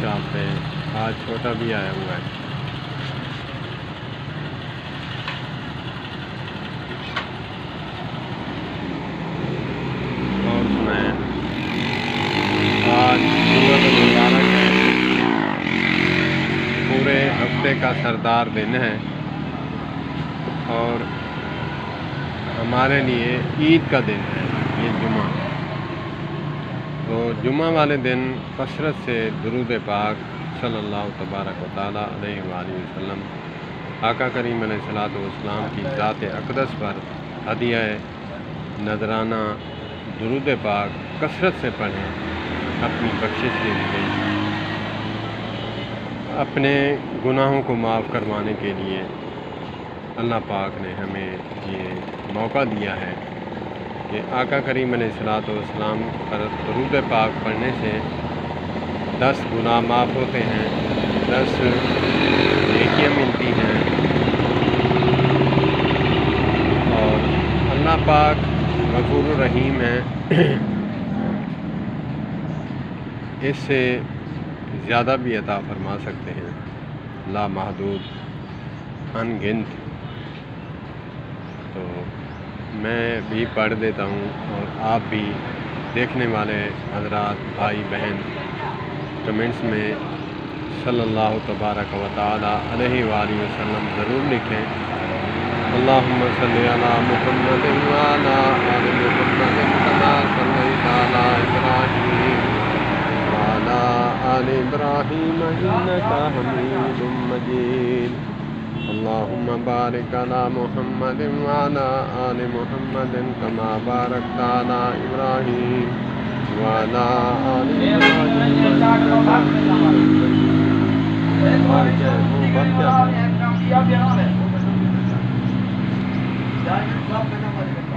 Shop پہ آج چھوٹا بھی آیا ہوا ہے۔ اور سنائیں، آج جمعہ مبارک ہے، پورے ہفتے کا سردار دن ہے اور ہمارے لیے عید کا دن ہے یہ جمعہ۔ تو جمعہ والے دن کثرت سے درود پاک صلی اللہ تبارک و تعالیٰ علیہ وآلہ وسلم آقا کریم علیہ الصلوۃ والسلام کی ذات اقدس پر ہدیہ نذرانہ درود پاک کثرت سے پڑھیں اپنی بخشش کے لیے، اپنے گناہوں کو معاف کروانے کے لیے۔ اللہ پاک نے ہمیں یہ موقع دیا ہے کہ آقا کریم علیہ الصلوۃ والسلام پر درود پاک پڑھنے سے 10 گناہ معاف ہوتے ہیں، 10 نیکیاں ملتی ہیں، اور اللہ پاک غفور الرحیم ہے، اس سے زیادہ بھی عطا فرما سکتے ہیں، لامحدود، ان گنت۔ تو میں بھی پڑھ دیتا ہوں اور آپ بھی دیکھنے والے حضرات بھائی بہن کمنٹس میں صلی اللہ تبارک و تعالیٰ علیہ وآلہ وسلم ضرور لکھیں۔ اللہم صلی علی محمد وعلی آل محمد کما صلیت علی ابراہیم وعلی آل ابراہیم انک حمید مجید۔ اللہم بارک علی محمد وعلی آل محمد کما بارکت علی ابراہیم وعلی آل ابراہیم انک حمید مجید۔